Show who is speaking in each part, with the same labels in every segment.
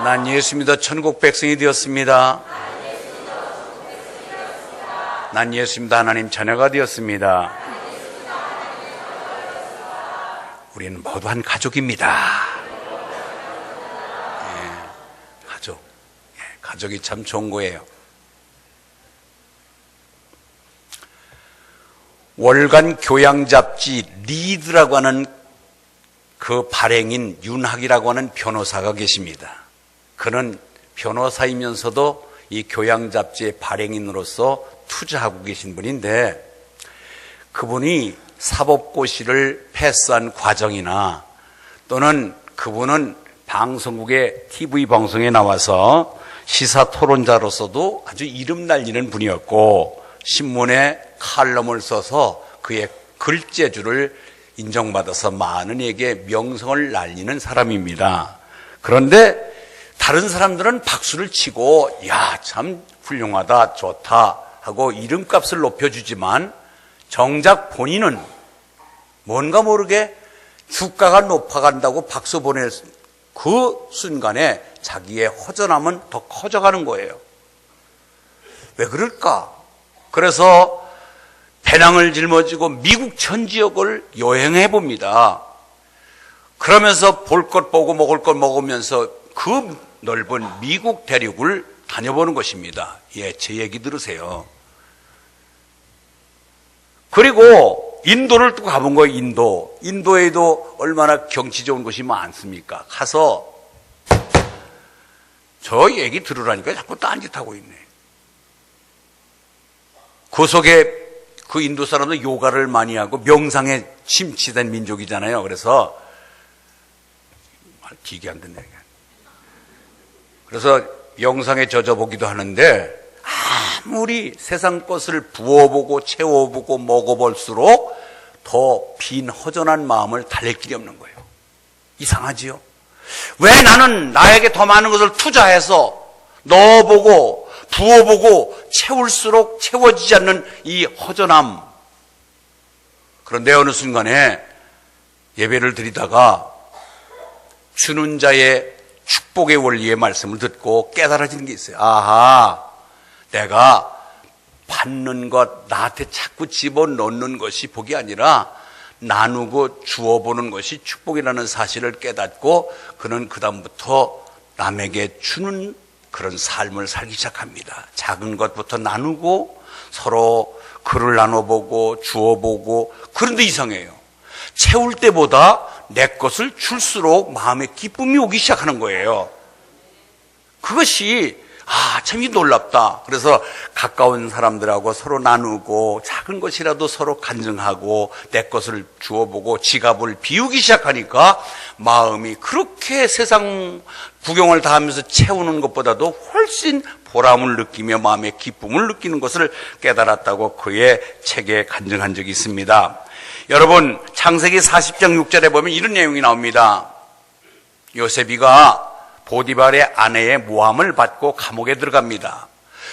Speaker 1: 난 예수 믿어 천국 백성이 되었습니다. 난 예수 믿어 하나님 자녀가 되었습니다. 우리는 모두 한 가족입니다. 가족. 가족이 참 좋은 거예요. 월간 교양 잡지 리드라고 하는 그 발행인 윤학이라고 하는 변호사가 계십니다. 그는 변호사이면서도 이 교양 잡지의 발행인으로서 투자하고 계신 분인데, 그분이 사법고시를 패스한 과정이나 또는 그분은 방송국의 TV 방송에 나와서 시사 토론자로서도 아주 이름 날리는 분이었고, 신문에 칼럼을 써서 그의 글재주를 인정받아서 많은 이에게 명성을 날리는 사람입니다. 그런데 다른 사람들은 박수를 치고 야, 참 훌륭하다, 좋다 하고 이름값을 높여주지만 정작 본인은 뭔가 모르게 주가가 높아간다고 박수 보낼 그 순간에 자기의 허전함은 더 커져가는 거예요. 왜 그럴까? 그래서 배낭을 짊어지고 미국 전 지역을 여행해 봅니다. 그러면서 볼 것 보고 먹을 것 먹으면서 그 넓은 미국 대륙을 다녀보는 것입니다. 예, 제 얘기 들으세요. 그리고 인도를 또 가본 거예요. 인도에도 얼마나 경치 좋은 곳이 많습니까? 가서 저 얘기 들으라니까 자꾸 딴짓하고 있네. 그 속에 그 인도 사람도 요가를 많이 하고 명상에 심취된 민족이잖아요. 그래서 기계 안 듣네. 그래서 명상에 젖어보기도 하는데 아무리 세상 것을 부어보고 채워보고 먹어볼수록 더 빈 허전한 마음을 달랠 길이 없는 거예요. 이상하지요? 왜 나는 나에게 더 많은 것을 투자해서 넣어보고 부어보고 채울수록 채워지지 않는 이 허전함. 그런데 어느 순간에 예배를 드리다가 주는 자의 축복의 원리의 말씀을 듣고 깨달아지는 게 있어요. 아하, 내가 받는 것, 나한테 자꾸 집어넣는 것이 복이 아니라 나누고 주어보는 것이 축복이라는 사실을 깨닫고 그는 그다음부터 남에게 주는 그런 삶을 살기 시작합니다. 작은 것부터 나누고 서로 글을 나눠보고 주어보고. 그런데 이상해요. 채울 때보다 내 것을 줄수록 마음에 기쁨이 오기 시작하는 거예요. 그것이 참 놀랍다. 그래서 가까운 사람들하고 서로 나누고 작은 것이라도 서로 간증하고 내 것을 주어보고 지갑을 비우기 시작하니까 마음이 그렇게 세상 구경을 다 하면서 채우는 것보다도 훨씬 보람을 느끼며 마음의 기쁨을 느끼는 것을 깨달았다고 그의 책에 간증한 적이 있습니다. 여러분, 창세기 40장 6절에 보면 이런 내용이 나옵니다. 요셉이가 보디발의 아내의 모함을 받고 감옥에 들어갑니다.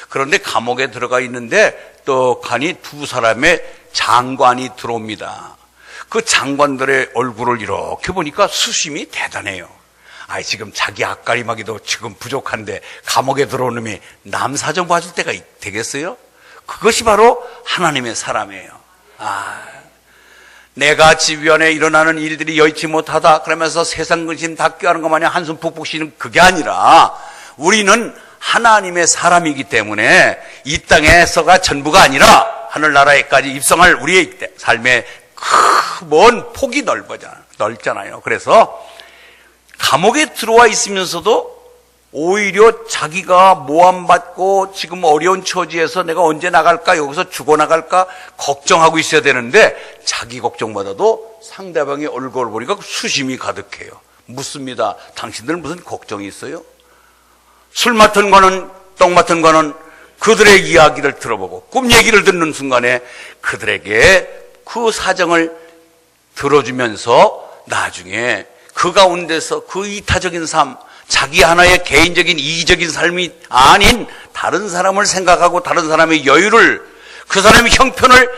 Speaker 1: 그런데 감옥에 들어가 있는데 떡하니 두 사람의 장관이 들어옵니다. 그 장관들의 얼굴을 이렇게 보니까 수심이 대단해요. 지금 자기 앞가림하기도 지금 부족한데 감옥에 들어온 놈이 남 사정 봐줄 때가 되겠어요? 그것이 바로 하나님의 사람이에요. 내가 집 위안에 일어나는 일들이 여의치 못하다 그러면서 세상 근심 다 껴하는 것 마냥 한숨 푹푹 쉬는 그게 아니라 우리는 하나님의 사람이기 때문에 이 땅에서가 전부가 아니라 하늘나라에까지 입성할 우리의 삶의 먼 폭이 넓잖아요. 그래서 감옥에 들어와 있으면서도 오히려 자기가 모함받고 지금 어려운 처지에서 내가 언제 나갈까, 여기서 죽어나갈까 걱정하고 있어야 되는데 자기 걱정보다도 상대방의 얼굴을 보니까 수심이 가득해요. 묻습니다. 당신들은 무슨 걱정이 있어요? 술 맡은 거는 떡 맡은 거는 그들의 이야기를 들어보고 꿈 얘기를 듣는 순간에 그들에게 그 사정을 들어주면서 나중에 그 가운데서 그 이타적인 삶, 자기 하나의 개인적인 이기적인 삶이 아닌 다른 사람을 생각하고 다른 사람의 여유를, 그 사람의 형편을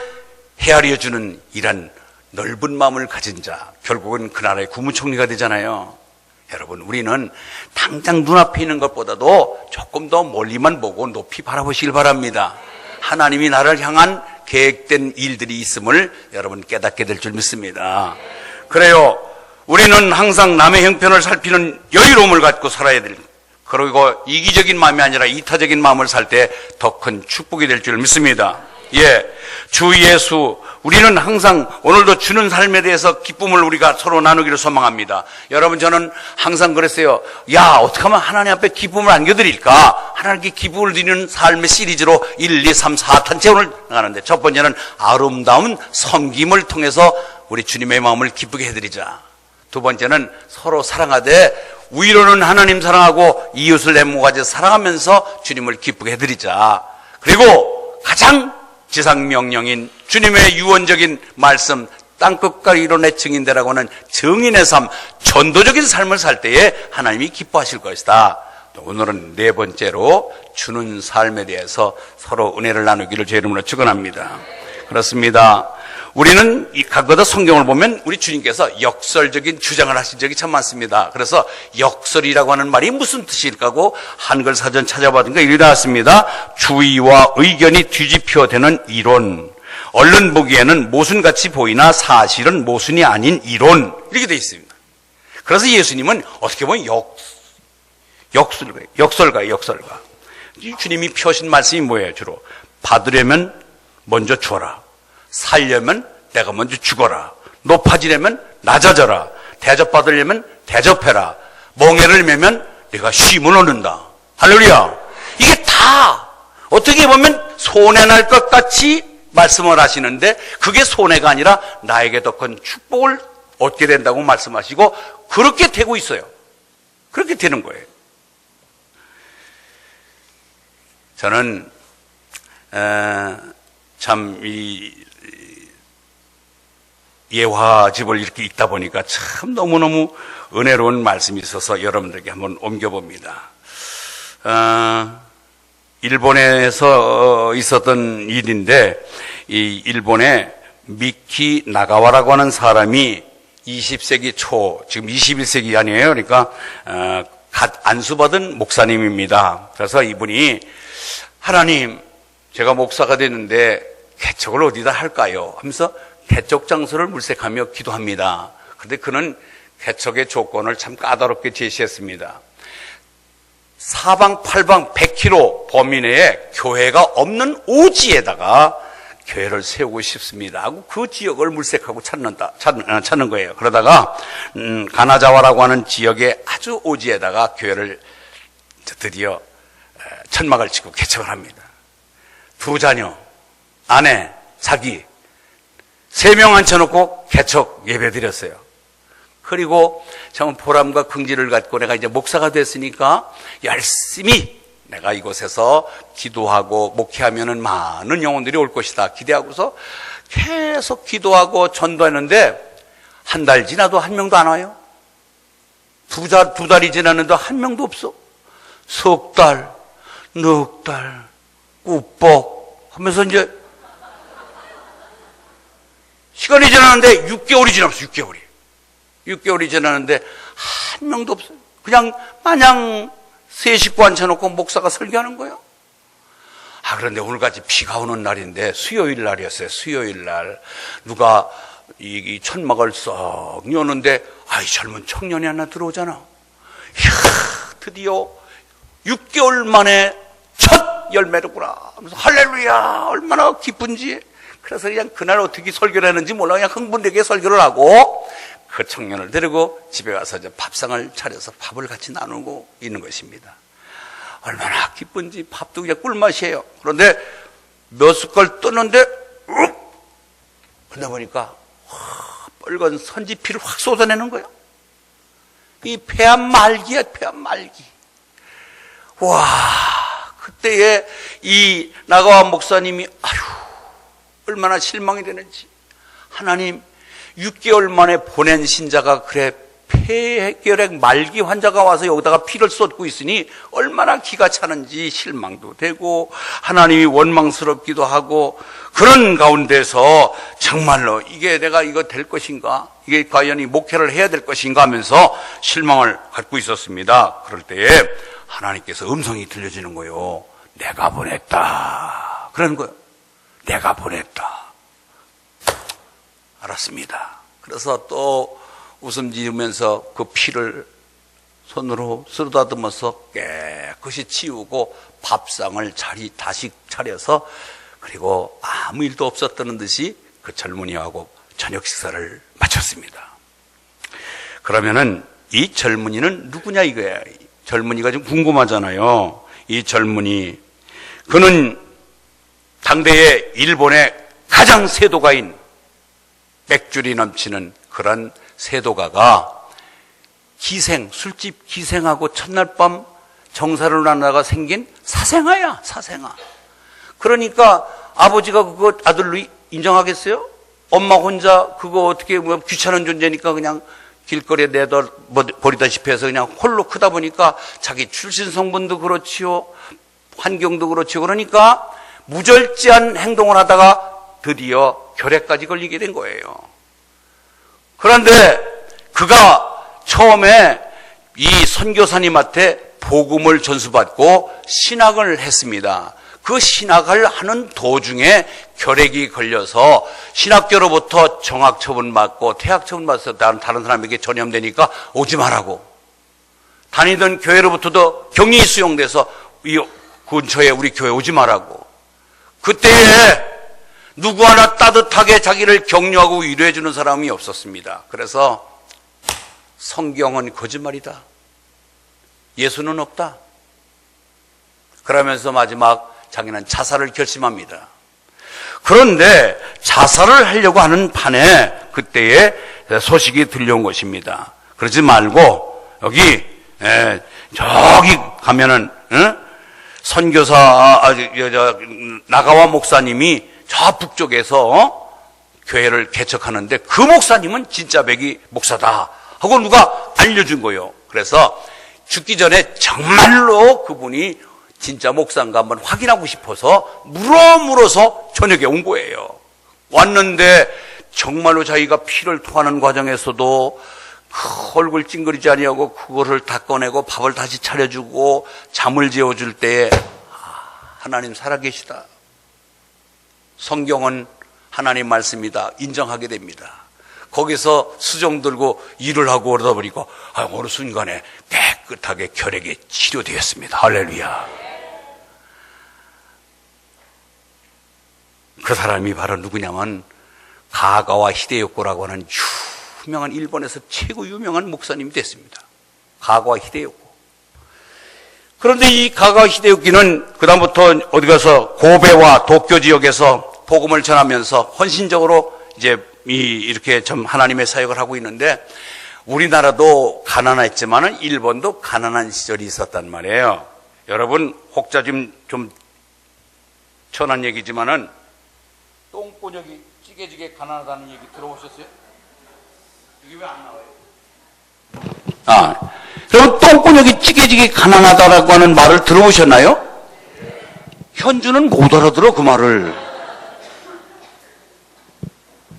Speaker 1: 헤아려 주는 이런 넓은 마음을 가진 자, 결국은 그 나라의 국무총리가 되잖아요. 여러분, 우리는 당장 눈앞에 있는 것보다도 조금 더 멀리만 보고 높이 바라보시길 바랍니다. 하나님이 나를 향한 계획된 일들이 있음을 여러분 깨닫게 될 줄 믿습니다. 그래요. 우리는 항상 남의 형편을 살피는 여유로움을 갖고 살아야 됩니다. 그리고 이기적인 마음이 아니라 이타적인 마음을 살 때 더 큰 축복이 될 줄 믿습니다. 예, 주 예수, 우리는 항상 오늘도 주는 삶에 대해서 기쁨을 우리가 서로 나누기를 소망합니다. 여러분, 저는 항상 그랬어요. 야, 어떻게 하면 하나님 앞에 기쁨을 안겨드릴까? 하나님께 기쁨을 드리는 삶의 시리즈로 1, 2, 3, 4탄째 오늘 나가는데, 첫 번째는 아름다운 섬김을 통해서 우리 주님의 마음을 기쁘게 해드리자. 두 번째는 서로 사랑하되 위로는 하나님 사랑하고 이웃을 내 몸같이 사랑하면서 주님을 기쁘게 해드리자. 그리고 가장 지상명령인 주님의 유언적인 말씀, 땅끝과 이론의 증인되라고 하는 증인의 삶, 전도적인 삶을 살 때에 하나님이 기뻐하실 것이다. 오늘은 네 번째로 주는 삶에 대해서 서로 은혜를 나누기를 제 이름으로 축원합니다. 그렇습니다. 우리는 이 각거다 성경을 보면 우리 주님께서 역설적인 주장을 하신 적이 참 많습니다. 그래서 역설이라고 하는 말이 무슨 뜻일까고 한글 사전 찾아봤더니 이렇게 나왔습니다. 주의와 의견이 뒤집혀되는 이론. 얼른 보기에는 모순같이 보이나 사실은 모순이 아닌 이론. 이렇게 되어 있습니다. 그래서 예수님은 어떻게 보면 역설가. 이 주님이 펴신 말씀이 뭐예요? 주로 받으려면 먼저 주어라. 살려면 내가 먼저 죽어라. 높아지려면 낮아져라. 대접받으려면 대접해라. 멍에를 매면 내가 쉼을 얻는다. 할렐루야. 이게 다 어떻게 보면 손해날 것 같이 말씀을 하시는데 그게 손해가 아니라 나에게 더 큰 축복을 얻게 된다고 말씀하시고 그렇게 되고 있어요. 그렇게 되는 거예요. 저는 참 예화집을 이렇게 읽다 보니까 참 너무너무 은혜로운 말씀이 있어서 여러분들에게 한번 옮겨봅니다. 일본에서 있었던 일인데 이 일본에 미키 나가와라고 하는 사람이 20세기 초, 지금 21세기 아니에요. 그러니까 갓 안수받은 목사님입니다. 그래서 이분이 하나님, 제가 목사가 됐는데 개척을 어디다 할까요? 하면서 개척 장소를 물색하며 기도합니다. 그런데 그는 개척의 조건을 참 까다롭게 제시했습니다. 사방팔방 100km 범위 내에 교회가 없는 오지에다가 교회를 세우고 싶습니다 하고 그 지역을 물색하고 찾는 거예요. 그러다가 가나자와라고 하는 지역의 아주 오지에다가 교회를 드디어 천막을 치고 개척을 합니다. 두 자녀, 아내, 자기 3명 앉혀놓고 개척 예배 드렸어요. 그리고 참 보람과 긍지를 갖고 내가 이제 목사가 됐으니까 열심히 내가 이곳에서 기도하고 목회하면은 많은 영혼들이 올 것이다 기대하고서 계속 기도하고 전도했는데 한 달 지나도 한 명도 안 와요. 두 달이 지났는데 한 명도 없어. 석 달, 넉 달, 꾸뻑 하면서 이제 시간이 지났는데 6개월이 지났어. 6개월이 지났는데 한 명도 없어요. 그냥 마냥 세 식구 앉혀놓고 목사가 설교하는 거예요. 그런데 오늘같이 비가 오는 날인데 수요일 날이었어요. 수요일 날 누가 이 천막을 썩 여는데 이 젊은 청년이 하나 들어오잖아. 이야, 드디어 6개월 만에 첫 열매로구나 하면서 할렐루야 얼마나 기쁜지. 그래서 그냥 그날 어떻게 설교를 했는지 몰라 그냥 흥분되게 설교를 하고 그 청년을 데리고 집에 가서 이제 밥상을 차려서 밥을 같이 나누고 있는 것입니다. 얼마나 기쁜지. 밥도 그냥 꿀맛이에요. 그런데 몇 숟갈 뜨는데 그러다 보니까 빨간 선지피를 확 쏟아내는 거예요. 이 폐암 말기야, 폐암 말기. 와, 그때에 이 나가와 목사님이 얼마나 실망이 되는지. 하나님, 6개월 만에 보낸 신자가 그래 폐결핵 말기 환자가 와서 여기다가 피를 쏟고 있으니 얼마나 기가 차는지 실망도 되고 하나님이 원망스럽기도 하고, 그런 가운데서 정말로 이게 내가 이거 될 것인가, 이게 과연 이 목회를 해야 될 것인가 하면서 실망을 갖고 있었습니다. 그럴 때에 하나님께서 음성이 들려지는 거예요. 내가 보냈다. 그러는 거예요. 내가 보냈다. 알았습니다. 그래서 또 웃음 지으면서 그 피를 손으로 쓰다듬어서 깨끗이 치우고 밥상을 다시 차려서, 그리고 아무 일도 없었다는 듯이 그 젊은이하고 저녁 식사를 마쳤습니다. 그러면은 이 젊은이는 누구냐 이거야. 젊은이가 좀 궁금하잖아요. 이 젊은이, 그는 당대의 일본의 가장 세도가인, 맥줄이 넘치는 그런 세도가가 술집 기생하고 첫날 밤 정사를 나다가 생긴 사생아야, 사생아. 그러니까 아버지가 그거 아들로 인정하겠어요? 엄마 혼자 그거 어떻게 귀찮은 존재니까 그냥 길거리에 내다 버리다시피 해서 그냥 홀로 크다 보니까 자기 출신 성분도 그렇지요, 환경도 그렇지요. 그러니까 무절제한 행동을 하다가 드디어 결핵까지 걸리게 된 거예요. 그런데 그가 처음에 이 선교사님한테 복음을 전수받고 신학을 했습니다. 그 신학을 하는 도중에 결핵이 걸려서 신학교로부터 정학 처분받고 퇴학 처분받아서 다른 사람에게 전염되니까 오지 말라고, 다니던 교회로부터도 격리 수용돼서 이 근처에 우리 교회 오지 말라고. 그때에 누구 하나 따뜻하게 자기를 격려하고 위로해 주는 사람이 없었습니다. 그래서 성경은 거짓말이다, 예수는 없다, 그러면서 마지막 자기는 자살을 결심합니다. 그런데 자살을 하려고 하는 판에 그때에 소식이 들려온 것입니다. 그러지 말고 여기 저기 가면은 선교사 나가와 목사님이 저 북쪽에서 교회를 개척하는데 그 목사님은 진짜 백이 목사다 하고 누가 알려준 거예요. 그래서 죽기 전에 정말로 그분이 진짜 목사인가 한번 확인하고 싶어서 물어서 저녁에 온 거예요. 왔는데 정말로 자기가 피를 토하는 과정에서도 그 얼굴 찡그리지 아니하고 그거를 닦아내고 밥을 다시 차려주고 잠을 재워줄 때에 하나님 살아계시다, 성경은 하나님 말씀이다 인정하게 됩니다. 거기서 수정 들고 일을 하고 그러다 보니까 어느 순간에 깨끗하게 결핵이 치료되었습니다. 할렐루야. 그 사람이 바로 누구냐면 가가와 히데요코라고 하는 유명한, 일본에서 최고 유명한 목사님이 됐습니다. 가가와 히데요코. 그런데 이 가가와 히데요코는 그다음부터 어디 가서 고베와 도쿄 지역에서 복음을 전하면서 헌신적으로 이제 이렇게 좀 하나님의 사역을 하고 있는데, 우리나라도 가난했지만은 일본도 가난한 시절이 있었단 말이에요. 여러분 혹자 좀 천한 얘기지만은 똥꼬녁이 찌개지게 가난하다는 얘기 들어보셨어요? 이게 왜 안 나와요? 그럼 똥꼬녁이 찌개지게 가난하다라고 하는 말을 들어보셨나요? 현주는 못 알아들어 그 말을.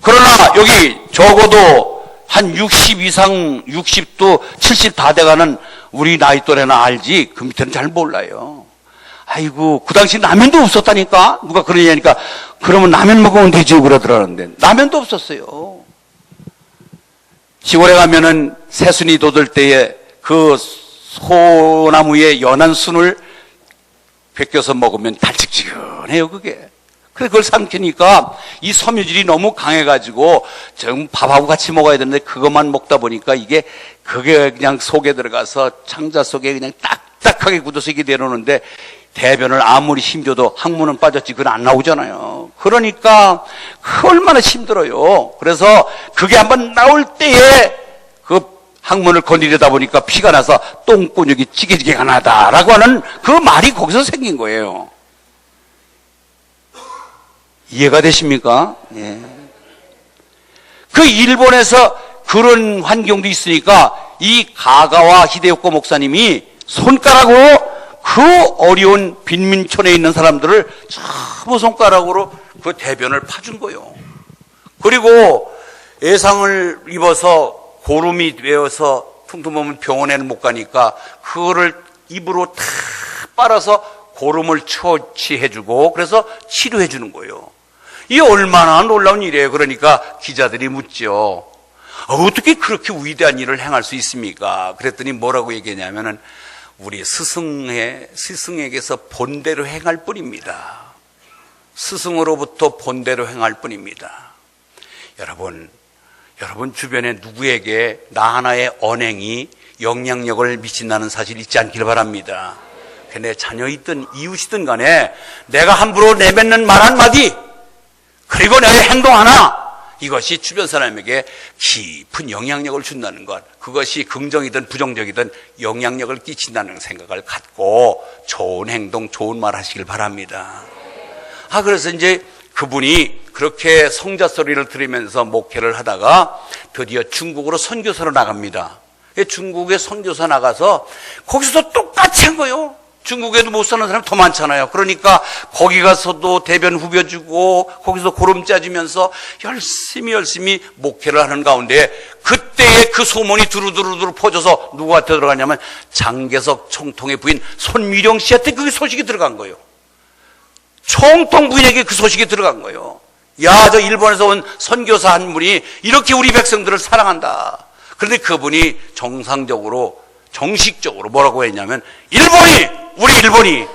Speaker 1: 그러나 여기 적어도 한 60 이상, 60도 70 다 돼가는 우리 나이 또래나 알지, 그 밑에는 잘 몰라요. 아이고, 그 당시 라면도 없었다니까? 누가 그러냐니까, 그러면 라면 먹으면 되지, 그러더라는데. 라면도 없었어요. 시골에 가면은 새순이 돋을 때에 그 소나무에 연한 순을 벗겨서 먹으면 달짝지근해요, 그게. 그래서 그걸 삼키니까 이 섬유질이 너무 강해가지고 좀 밥하고 같이 먹어야 되는데 그것만 먹다 보니까 그게 그냥 속에 들어가서 창자 속에 그냥 딱딱하게 굳어서 이게 내려오는데 대변을 아무리 힘줘도 항문은 빠졌지 그건 안 나오잖아요. 그러니까 얼마나 힘들어요. 그래서 그게 한번 나올 때에 그 항문을 건드리다 보니까 피가 나서 똥꼬죽이 찌개지게가 나다라고 하는 그 말이 거기서 생긴 거예요. 이해가 되십니까? 예. 그 일본에서 그런 환경도 있으니까 이 가가와 히데요코 목사님이 손가락으로 그 어려운 빈민촌에 있는 사람들을 전부 손가락으로 그 대변을 파준 거예요. 그리고 애상을 입어서 고름이 되어서 퉁퉁 병원에는 못 가니까 그거를 입으로 다 빨아서 고름을 처치해주고 그래서 치료해주는 거예요. 이게 얼마나 놀라운 일이에요. 그러니까 기자들이 묻죠. 어떻게 그렇게 위대한 일을 행할 수 있습니까? 그랬더니 뭐라고 얘기했냐면은 우리 스승에게서 본대로 행할 뿐입니다. 스승으로부터 본대로 행할 뿐입니다. 여러분 주변에 누구에게 나 하나의 언행이 영향력을 미친다는 사실 잊지 않길 바랍니다. 내 자녀이든 이웃이든 간에 내가 함부로 내뱉는 말 한마디 그리고 내 행동 하나 이것이 주변 사람에게 깊은 영향력을 준다는 것, 그것이 긍정이든 부정적이든 영향력을 끼친다는 생각을 갖고 좋은 행동, 좋은 말 하시길 바랍니다. 그래서 이제 그분이 그렇게 성자 소리를 들으면서 목회를 하다가 드디어 중국으로 선교사로 나갑니다. 중국에 선교사 나가서 거기서 똑같이 한 거예요. 중국에도 못 사는 사람이 더 많잖아요. 그러니까 거기 가서도 대변 후벼주고 거기서 고름 짜주면서 열심히 목회를 하는 가운데 그때의 그 소문이 두루두루 퍼져서 누구한테 들어가냐면 장개석 총통의 부인 손미령 씨한테 그 소식이 들어간 거예요. 총통 부인에게 그 소식이 들어간 거예요. 야, 저 일본에서 온 선교사 한 분이 이렇게 우리 백성들을 사랑한다. 그런데 그분이 정식적으로 뭐라고 했냐면 우리 일본이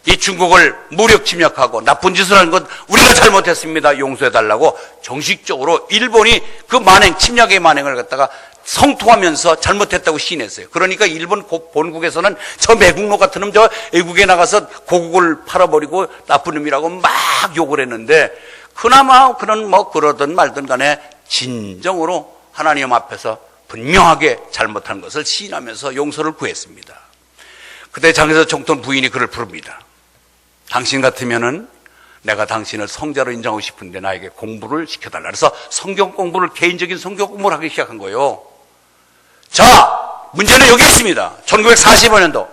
Speaker 1: 이 중국을 무력 침략하고 나쁜 짓을 한 건 우리가 잘못했습니다. 용서해달라고 정식적으로 일본이 그 침략의 만행을 갖다가 성토하면서 잘못했다고 시인했어요. 그러니까 일본 본국에서는 저 매국노 같은 놈 저 외국에 나가서 고국을 팔아버리고 나쁜 놈이라고 막 욕을 했는데 그나마 그러든 말든 간에 진정으로 하나님 앞에서 분명하게 잘못한 것을 시인하면서 용서를 구했습니다. 그때 장개석 총통 부인이 그를 부릅니다. 당신 같으면은 내가 당신을 성자로 인정하고 싶은데 나에게 공부를 시켜달라. 그래서 개인적인 성경 공부를 하기 시작한 거예요. 자, 문제는 여기 있습니다. 1945년도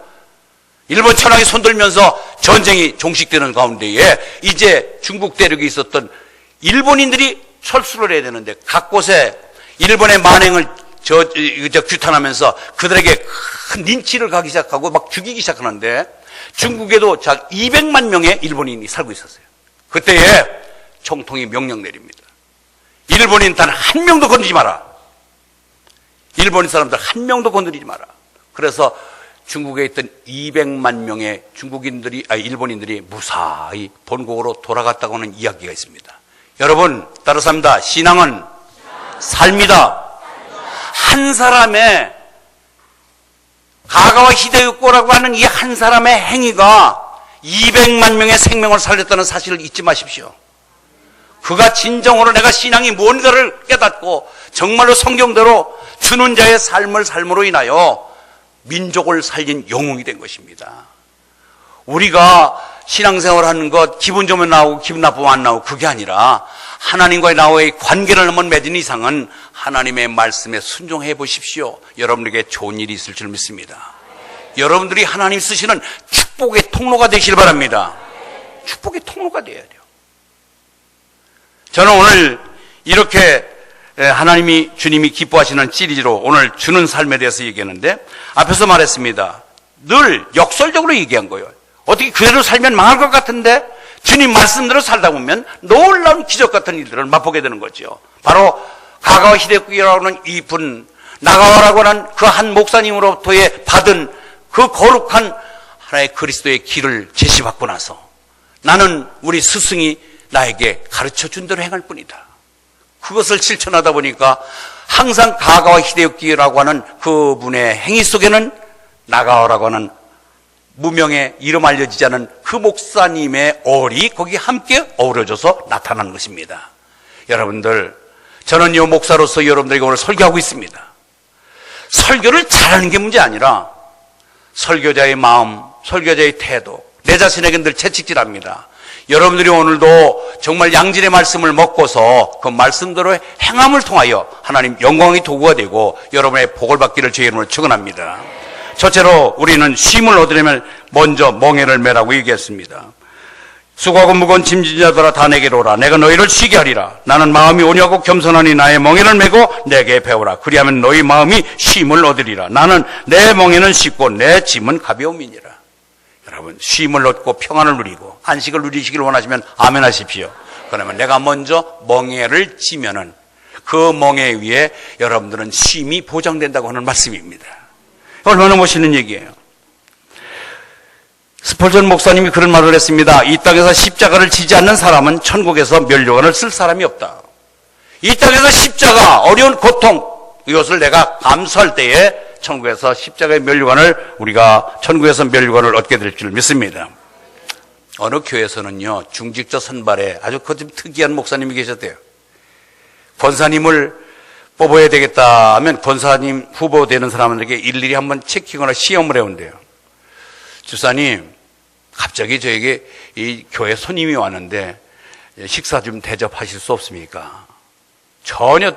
Speaker 1: 일본 천황이 손들면서 전쟁이 종식되는 가운데에 이제 중국 대륙에 있었던 일본인들이 철수를 해야 되는데 각 곳에 일본의 만행을 규탄하면서 그들에게 큰 린치를 가기 시작하고 막 죽이기 시작하는데 중국에도 200만 명의 일본인이 살고 있었어요. 그때에 총통이 명령 내립니다. 일본인 단 한 명도 건드리지 마라. 일본인 사람들 한 명도 건드리지 마라. 그래서 중국에 있던 200만 명의 일본인들이 무사히 본국으로 돌아갔다고 하는 이야기가 있습니다. 여러분 따라서 합니다. 신앙은 삶이다. 한 사람의 가가와 히데요코라고 하는 이 한 사람의 행위가 200만 명의 생명을 살렸다는 사실을 잊지 마십시오. 그가 진정으로 내가 신앙이 뭔가를 깨닫고 정말로 성경대로 주는 자의 삶으로 인하여 민족을 살린 영웅이 된 것입니다. 우리가 신앙생활하는 것 기분 좋으면 나오고 기분 나쁘면 안 나오고 그게 아니라 하나님과의 나와의 관계를 한번 맺은 이상은 하나님의 말씀에 순종해 보십시오. 여러분에게 좋은 일이 있을 줄 믿습니다. 여러분들이 하나님 쓰시는 축복의 통로가 되시길 바랍니다. 축복의 통로가 되어야 돼요. 저는 오늘 이렇게 주님이 기뻐하시는 시리즈로 오늘 주는 삶에 대해서 얘기하는데 앞에서 말했습니다. 늘 역설적으로 얘기한 거예요. 어떻게 그대로 살면 망할 것 같은데 주님 말씀대로 살다 보면 놀라운 기적 같은 일들을 맛보게 되는 거죠. 바로 가가와 히데요코라고 하는 이분, 나가와라고 하는 그 한 목사님으로부터의 받은 그 거룩한 하나의 그리스도의 길을 제시받고 나서 나는 우리 스승이 나에게 가르쳐 준 대로 행할 뿐이다. 그것을 실천하다 보니까 항상 가가와 히데요코라고 하는 그분의 행위 속에는 나가와라고 하는 무명의 이름 알려지지 않은 그 목사님의 얼이 거기 함께 어우러져서 나타난 것입니다. 여러분들, 저는 이 목사로서 여러분들에게 오늘 설교하고 있습니다. 설교를 잘하는 게 문제 아니라 설교자의 마음, 설교자의 태도, 내 자신에게 늘 채찍질합니다. 여러분들이 오늘도 정말 양질의 말씀을 먹고서 그 말씀대로 행함을 통하여 하나님 영광의 도구가 되고 여러분의 복을 받기를 주의 이름으로 축원합니다. 첫째로 우리는 쉼을 얻으려면 먼저 멍에를 매라고 얘기했습니다. 수고하고 무거운 짐진 자들아 다 내게로 오라. 내가 너희를 쉬게 하리라. 나는 마음이 온유하고 겸손하니 나의 멍에를 메고 내게 배우라. 그리하면 너희 마음이 쉼을 얻으리라. 나는 내 멍에는 쉽고 내 짐은 가벼움이니라. 여러분, 쉼을 얻고 평안을 누리고 안식을 누리시길 원하시면 아멘 하십시오. 그러면 내가 먼저 멍에를 지면은 그 멍에 위에 여러분들은 쉼이 보장된다고 하는 말씀입니다. 얼마나 멋있는 얘기예요. 스펄전 목사님이 그런 말을 했습니다. 이 땅에서 십자가를 지지 않는 사람은 천국에서 면류관을 쓸 사람이 없다. 이 땅에서 십자가, 어려운 고통, 이것을 내가 감수할 때에 천국에서 십자가의 면류관을 우리가 천국에서 면류관을 얻게 될 줄 믿습니다. 어느 교회에서는요, 중직자 선발에 아주 그 좀 특이한 목사님이 계셨대요. 권사님을 뽑아야 되겠다 하면 권사님 후보 되는 사람들에게 일일이 한번 체킹하거나 시험을 해온대요. 주사님, 갑자기 저에게 이 교회 손님이 왔는데 식사 좀 대접하실 수 없습니까? 전혀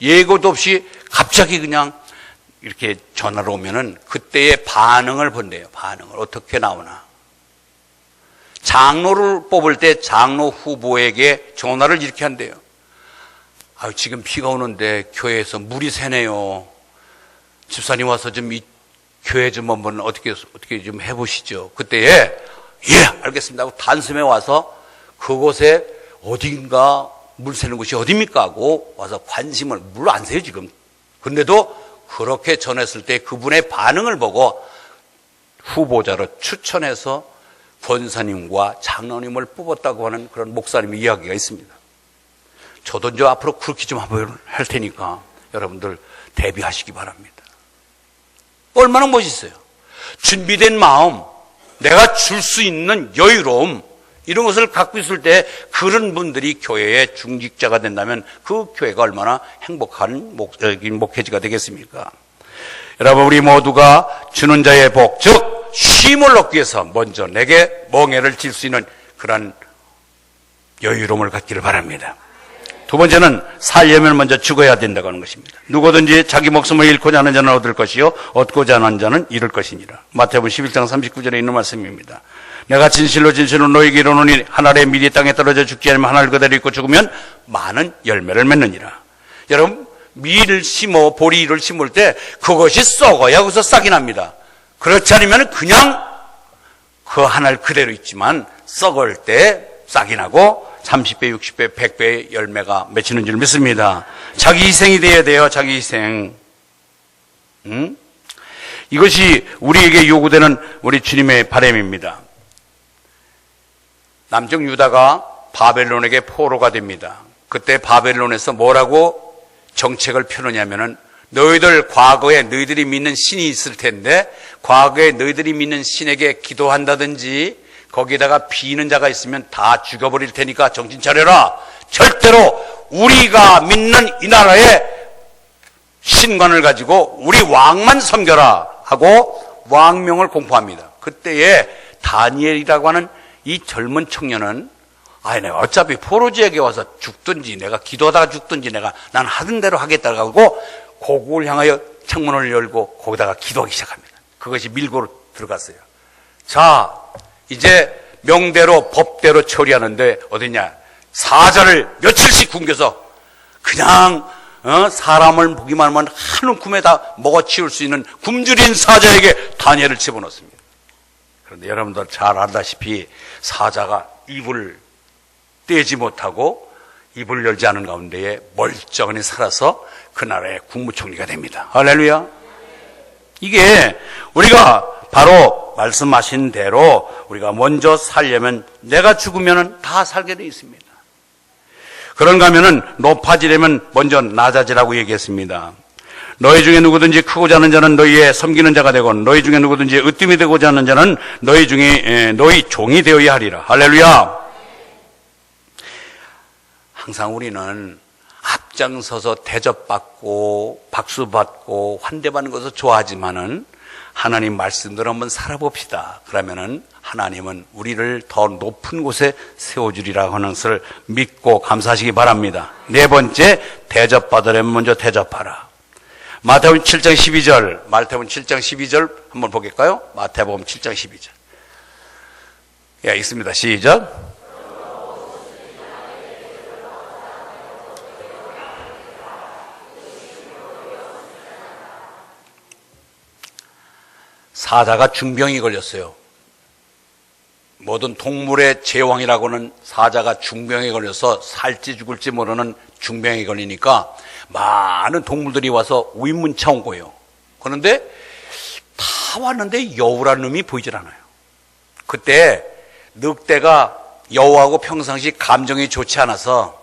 Speaker 1: 예고도 없이 갑자기 그냥 이렇게 전화로 오면은 그때의 반응을 본대요. 반응을 어떻게 나오나. 장로를 뽑을 때 장로 후보에게 전화를 이렇게 한대요. 아유, 지금 비가 오는데 교회에서 물이 새네요. 집사님 와서 좀 이 교회 좀 한번 어떻게 좀 해보시죠. 그때에 예, 알겠습니다 하고 단숨에 와서 그곳에 어딘가 물 새는 곳이 어딥니까 하고 와서 관심을, 물 안 새요 지금. 근데도 그렇게 전했을 때 그분의 반응을 보고 후보자로 추천해서 권사님과 장로님을 뽑았다고 하는 그런 목사님의 이야기가 있습니다. 저도 이제 앞으로 그렇게 좀 한번 할 테니까 여러분들 대비하시기 바랍니다. 얼마나 멋있어요. 준비된 마음, 내가 줄 수 있는 여유로움, 이런 것을 갖고 있을 때 그런 분들이 교회의 중직자가 된다면 그 교회가 얼마나 행복한 목회지가 되겠습니까? 여러분, 우리 모두가 주는 자의 복, 즉 쉼을 얻기 위해서 먼저 내게 멍에를 질 수 있는 그런 여유로움을 갖기를 바랍니다. 두 번째는 살려면 먼저 죽어야 된다고 하는 것입니다. 누구든지 자기 목숨을 잃고자 하는 자는 얻을 것이요 얻고자 하는 자는 잃을 것이니라. 마태복음 11장 39절에 있는 말씀입니다. 내가 진실로 진실로 너희에게 이르노니 한 알의 밀이 땅에 떨어져 죽지 않으면 한 알 그대로 있고 죽으면 많은 열매를 맺느니라. 여러분, 밀을 심어 보리를 심을 때 그것이 썩어야 거기서 싹이 납니다. 그렇지 않으면 그냥 그 한 알 그대로 있지만 썩을 때 싹이 나고 30배, 60배, 100배의 열매가 맺히는 줄 믿습니다. 자기 희생이 되어야 돼요. 자기 희생. 이것이 우리에게 요구되는 우리 주님의 바람입니다. 남쪽 유다가 바벨론에게 포로가 됩니다. 그때 바벨론에서 뭐라고 정책을 펴느냐면은 너희들 과거에 너희들이 믿는 신이 있을 텐데 과거에 너희들이 믿는 신에게 기도한다든지 거기에다가 비는 자가 있으면 다 죽여버릴 테니까 정신 차려라. 절대로 우리가 믿는 이 나라의 신관을 가지고 우리 왕만 섬겨라 하고 왕명을 공포합니다. 그때에 다니엘이라고 하는 이 젊은 청년은 내가 어차피 포로 지역에 와서 죽든지 내가 기도하다가 죽든지 난 하던 대로 하겠다고 하고 고국을 향하여 창문을 열고 거기다가 기도하기 시작합니다. 그것이 밀고 들어갔어요. 자, 이제 명대로 법대로 처리하는데 어디냐, 사자를 며칠씩 굶겨서 그냥 사람을 보기만 하면 한 움큼에 다 먹어치울 수 있는 굶주린 사자에게 다니엘을 집어넣습니다. 그런데 여러분들 잘 알다시피 사자가 입을 떼지 못하고 입을 열지 않은 가운데에 멀쩡히 살아서 그 나라의 국무총리가 됩니다. 할렐루야. 이게 우리가 바로 말씀하신 대로 우리가 먼저 살려면 내가 죽으면 다 살게 되어 있습니다. 그런가 하면은 높아지려면 먼저 낮아지라고 얘기했습니다. 너희 중에 누구든지 크고자 하는 자는 너희의 섬기는 자가 되고 너희 중에 누구든지 으뜸이 되고자 하는 자는 너희 중에 너희 종이 되어야 하리라. 할렐루야. 항상 우리는 앞장서서 대접받고 박수받고 환대받는 것을 좋아하지만은 하나님 말씀대로 한번 살아봅시다. 그러면은 하나님은 우리를 더 높은 곳에 세워주리라 하는 것을 믿고 감사하시기 바랍니다. 네 번째, 대접받으려면 먼저 대접하라. 마태복음 7장 12절, 마태복음 7장 12절 한번 보겠까요? 마태복음 7장 12절. 예, 있습니다. 시작. 사자가 중병이 걸렸어요. 모든 동물의 제왕이라고는 사자가 중병에 걸려서 살지 죽을지 모르는 중병에 걸리니까 많은 동물들이 와서 의문차 온 거예요. 그런데 다 왔는데 여우라는 놈이 보이질 않아요. 그때 늑대가 여우하고 평상시 감정이 좋지 않아서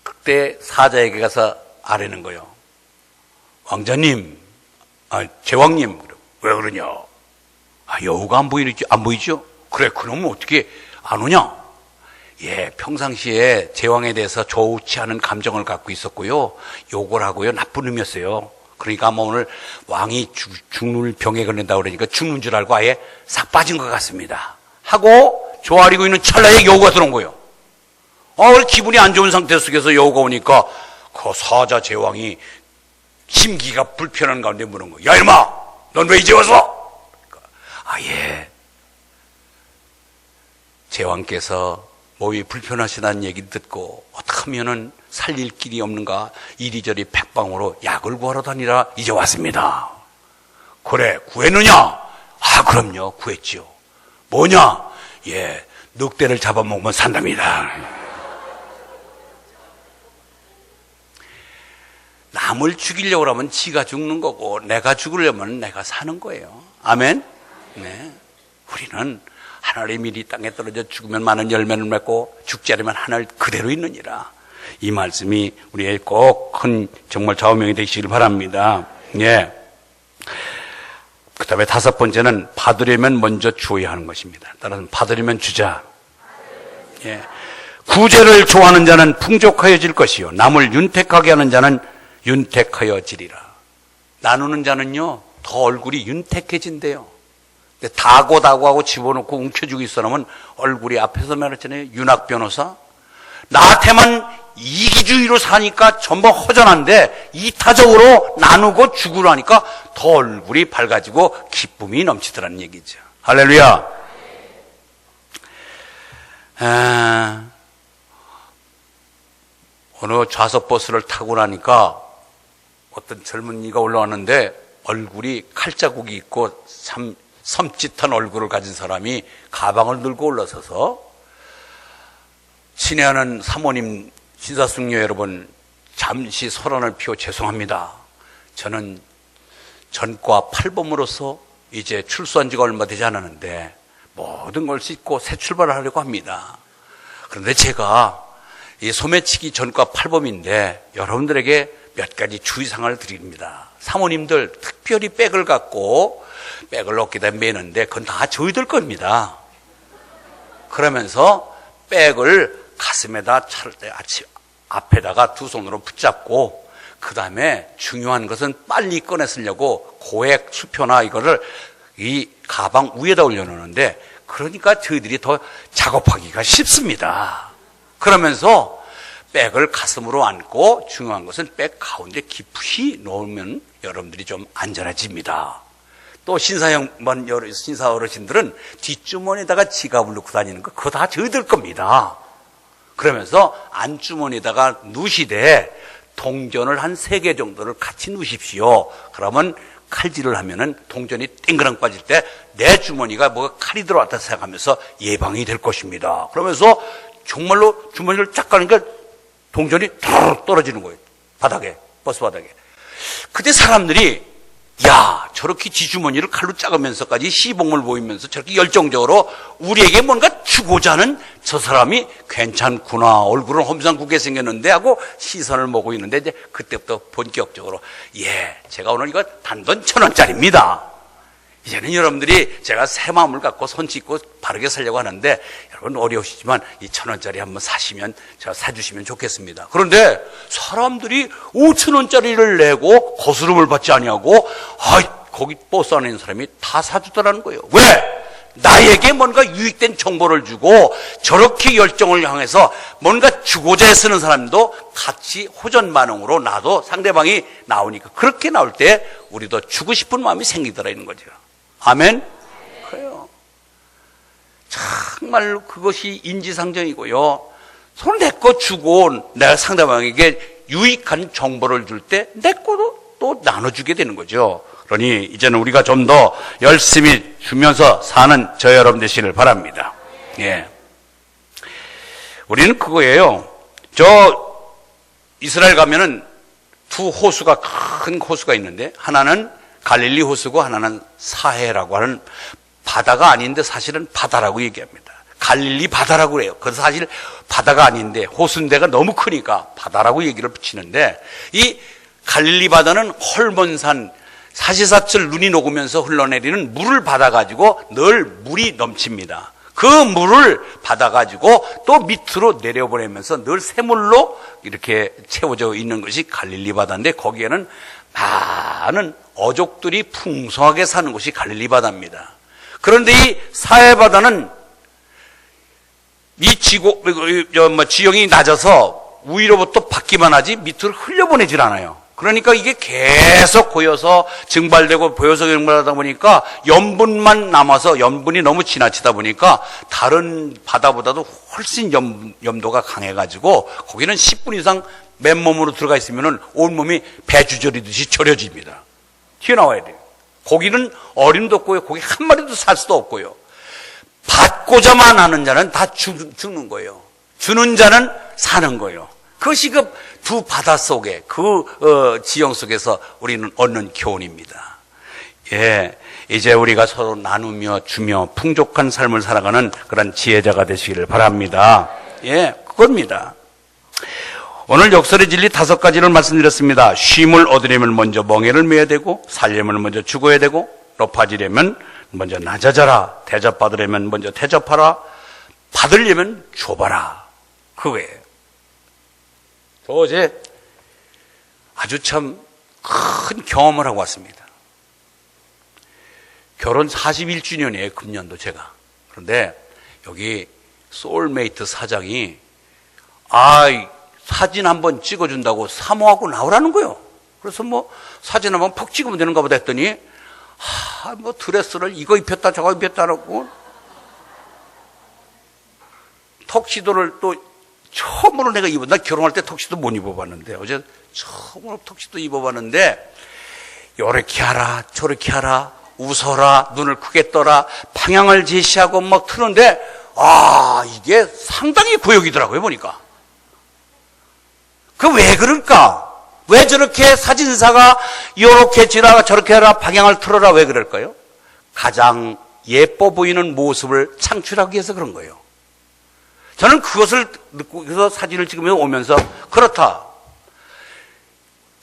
Speaker 1: 그때 사자에게 가서 아뢰는 거예요. 왕자님, 제왕님, 왜 그러냐? 여우가 안 보이죠? 그래, 그놈은 어떻게 안 오냐? 예, 평상시에 제왕에 대해서 좋지 않은 감정을 갖고 있었고요. 욕을 하고요. 나쁜 놈이었어요. 그러니까 뭐 오늘 왕이 죽는 병에 걸린다고 그러니까 죽는 줄 알고 아예 싹 빠진 것 같습니다. 하고 조아리고 있는 찰나에 여우가 들어온 거예요. 기분이 안 좋은 상태 속에서 여우가 오니까 그 사자 제왕이 심기가 불편한 가운데 물은 거예요. 야, 이놈아! 넌 왜 이제 와서? 예. 제왕께서 몸이 불편하시다는 얘기 듣고 어떻게 하면은 살릴 길이 없는가 이리저리 백방으로 약을 구하러 다니라 이제 왔습니다. 그래, 구했느냐? 그럼요, 구했지요. 뭐냐? 예, 늑대를 잡아먹으면 산답니다. 남을 죽이려고 하면 지가 죽는 거고 내가 죽으려면 내가 사는 거예요. 아멘? 네. 우리는 하늘의 밀이 땅에 떨어져 죽으면 많은 열매를 맺고 죽지 않으면 하늘 그대로 있느니라. 이 말씀이 우리의 꼭 큰 정말 좌우명이 되시길 바랍니다. 예. 그 다음에 다섯 번째는 받으려면 먼저 주어야 하는 것입니다. 따라서 받으려면 주자. 예. 구제를 좋아하는 자는 풍족하여질 것이요 남을 윤택하게 하는 자는 윤택하여지리라. 나누는 자는요 더 얼굴이 윤택해진대요. 다고다고하고 집어넣고 움켜쥐고 있어놓으면 얼굴이 앞에서 말했잖아요. 윤학 변호사. 나한테만 이기주의로 사니까 전부 허전한데 이타적으로 나누고 죽으라니까 더 얼굴이 밝아지고 기쁨이 넘치더라는 얘기죠. 할렐루야. 어느 좌석 버스를 타고 나니까 어떤 젊은이가 올라왔는데 얼굴이 칼자국이 있고 참 섬찟한 얼굴을 가진 사람이 가방을 들고 올라서서 친애하는 사모님, 신사숙녀 여러분, 잠시 소란을 피워 죄송합니다. 저는 전과 8범으로서 이제 출소한 지가 얼마 되지 않았는데 모든 걸 씻고 새 출발을 하려고 합니다. 그런데 제가 이 소매치기 전과 8범인데 여러분들에게 몇 가지 주의사항을 드립니다. 사모님들 특별히 백을 갖고 백을 어깨에다 매는데 그건 다 저희들 겁니다. 그러면서 백을 가슴에다 차를 때 앞에다가 두 손으로 붙잡고 그 다음에 중요한 것은 빨리 꺼내 쓰려고 고액 수표나 이거를 이 가방 위에다 올려놓는데 그러니까 저희들이 더 작업하기가 쉽습니다. 그러면서 백을 가슴으로 안고 중요한 것은 백 가운데 깊이 놓으면 여러분들이 좀 안전해집니다. 또 신사 어르신들은 뒷주머니에다가 지갑을 넣고 다니는 거 그거 다 저희들 겁니다. 그러면서 안주머니에다가 누시되 동전을 한 3개 정도를 같이 누십시오. 그러면 칼질을 하면은 동전이 땡그랑 빠질 때 내 주머니가 뭐가 칼이 들어왔다 생각하면서 예방이 될 것입니다. 그러면서 정말로 주머니를 쫙 가니까 동전이 떨어지는 거예요. 바닥에, 버스 바닥에. 그때 사람들이 야, 저렇게 지주머니를 칼로 짜으면서까지 시봉을 보이면서 저렇게 열정적으로 우리에게 뭔가 주고자 하는 저 사람이 괜찮구나. 얼굴은 험상궂게 생겼는데 하고 시선을 모고 있는데 이제 그때부터 본격적으로 제가 오늘 이거 단돈 1,000원짜리입니다. 이제는 여러분들이 제가 새 마음을 갖고 손 씻고 바르게 살려고 하는데 여러분 어려우시지만 이 1,000원짜리 한번 사시면 제가 사주시면 좋겠습니다. 그런데 사람들이 5,000원짜리를 내고 거스름을 받지 아니하고 거기 버스 안에 있는 사람이 다 사주더라는 거예요. 왜? 나에게 뭔가 유익된 정보를 주고 저렇게 열정을 향해서 뭔가 주고자 쓰는 사람도 같이 호전 반응으로 나도 상대방이 나오니까 그렇게 나올 때 우리도 주고 싶은 마음이 생기더라 있는 거죠. 아멘? 그래요. 정말로 그것이 인지상정이고요. 손 내 거 주고 내가 상대방에게 유익한 정보를 줄 때 내 거도 또 나눠주게 되는 거죠. 그러니 이제는 우리가 좀 더 열심히 주면서 사는 저 여러분 되시길 바랍니다. 예. 우리는 그거예요. 저 이스라엘 가면은 두 호수가 큰 호수가 있는데 하나는 갈릴리 호수고 하나는 사해라고 하는 바다가 아닌데 사실은 바다라고 얘기합니다. 갈릴리 바다라고 그래요. 그래서 사실 바다가 아닌데 호수인데가 너무 크니까 바다라고 얘기를 붙이는데 이 갈릴리 바다는 헐몬산 사시사철 눈이 녹으면서 흘러내리는 물을 받아가지고 늘 물이 넘칩니다. 그 물을 받아가지고 또 밑으로 내려보내면서 늘 샘물로 이렇게 채워져 있는 것이 갈릴리 바다인데 거기에는 많은 어족들이 풍성하게 사는 곳이 갈릴리 바다입니다. 그런데 이 사해 바다는 이 지형이 낮아서 위로부터 받기만 하지 밑으로 흘려보내질 않아요. 그러니까 이게 계속 고여서 증발되고 보여서 증발하다 보니까 염분만 남아서 염분이 너무 지나치다 보니까 다른 바다보다도 훨씬 염도가 강해가지고 거기는 10분 이상 맨몸으로 들어가 있으면 온몸이 배주 절이듯이 절여집니다. 튀어나와야 돼요. 고기는 어림도 없고요. 고기 한 마리도 살 수도 없고요. 받고자만 하는 자는 다 죽는 거예요. 주는 자는 사는 거예요. 그것이 그 두 바다 속에 지형 속에서 우리는 얻는 교훈입니다. 예, 이제 우리가 서로 나누며 주며 풍족한 삶을 살아가는 그런 지혜자가 되시기를 바랍니다. 예, 그겁니다. 오늘 역설의 진리 5가지를 말씀드렸습니다. 쉼을 얻으려면 먼저 멍에를 메야 되고, 살려면 먼저 죽어야 되고, 높아지려면 먼저 낮아져라, 대접받으려면 먼저 대접하라, 받으려면 줘봐라. 그거예요. 저 어제 아주 참 큰 경험을 하고 왔습니다. 결혼 41주년이에요, 금년도 제가. 그런데 여기 소울메이트 사장이 사진 한번 찍어준다고 사모하고 나오라는 거예요. 그래서 사진 한번 퍽 찍으면 되는가 보다 했더니 드레스를 이거 입혔다 저거 입혔다 하고 턱시도를 또 처음으로 내가 나 결혼할 때 턱시도 못 입어봤는데 어제 처음으로 턱시도 입어봤는데 요렇게 하라 저렇게 하라 웃어라 눈을 크게 떠라 방향을 제시하고 막 트는데 이게 상당히 고역이더라고요 보니까. 그 왜 그럴까? 왜 저렇게 사진사가 요렇게 지라 저렇게 해라 방향을 틀어라 왜 그럴까요? 가장 예뻐 보이는 모습을 창출하기 위해서 그런 거예요. 저는 그것을 듣고 그래서 사진을 찍으면서 오면서 그렇다.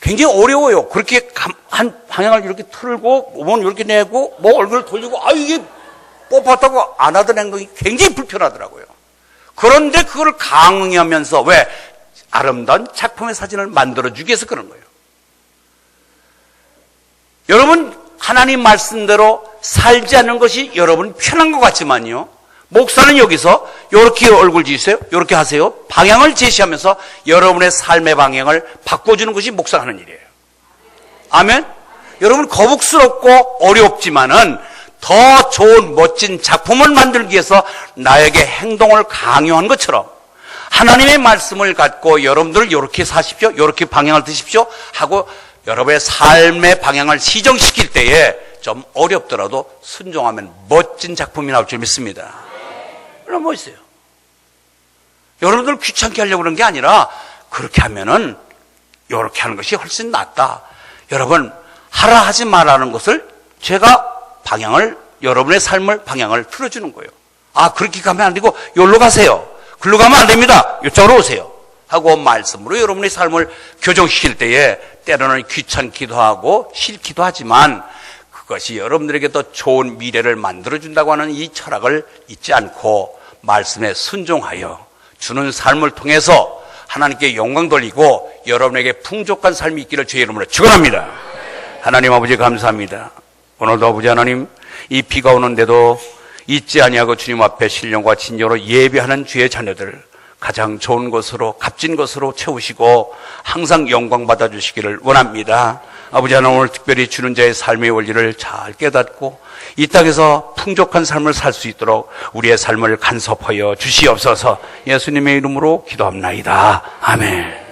Speaker 1: 굉장히 어려워요. 그렇게 한 방향을 이렇게 틀고 몸을 이렇게 내고 얼굴을 돌리고 이게 뽑았다고 안 하던 행동이 굉장히 불편하더라고요. 그런데 그걸 강요하면서 왜? 아름다운 작품의 사진을 만들어주기 위해서 그런 거예요. 여러분 하나님 말씀대로 살지 않는 것이 여러분 편한 것 같지만요. 목사는 여기서 이렇게 얼굴 지으세요. 이렇게 하세요. 방향을 제시하면서 여러분의 삶의 방향을 바꿔주는 것이 목사가 하는 일이에요. 아멘? 여러분 거북스럽고 어렵지만은 더 좋은 멋진 작품을 만들기 위해서 나에게 행동을 강요한 것처럼 하나님의 말씀을 갖고 여러분들 이렇게 사십시오. 이렇게 방향을 드십시오. 하고 여러분의 삶의 방향을 시정시킬 때에 좀 어렵더라도 순종하면 멋진 작품이 나올 줄 믿습니다. 얼마나 멋있어요. 여러분들 귀찮게 하려고 그런 게 아니라 그렇게 하면은 이렇게 하는 것이 훨씬 낫다. 여러분 하라 하지 말라는 것을 제가 여러분의 삶을 방향을 틀어주는 거예요. 그렇게 가면 안 되고 여기로 가세요. 글로 가면 안 됩니다. 이쪽으로 오세요. 하고 말씀으로 여러분의 삶을 교정시킬 때에 때로는 귀찮기도 하고 싫기도 하지만 그것이 여러분들에게 더 좋은 미래를 만들어준다고 하는 이 철학을 잊지 않고 말씀에 순종하여 주는 삶을 통해서 하나님께 영광 돌리고 여러분에게 풍족한 삶이 있기를 주의 이름으로 축원합니다. 하나님 아버지 감사합니다. 오늘도 아버지 하나님 이 비가 오는데도 잊지 아니하고 주님 앞에 신령과 진정으로 예배하는 주의 자녀들 가장 좋은 것으로 값진 것으로 채우시고 항상 영광 받아주시기를 원합니다. 아버지 하나님, 오늘 특별히 주는 자의 삶의 원리를 잘 깨닫고 이 땅에서 풍족한 삶을 살 수 있도록 우리의 삶을 간섭하여 주시옵소서. 예수님의 이름으로 기도합나이다. 아멘.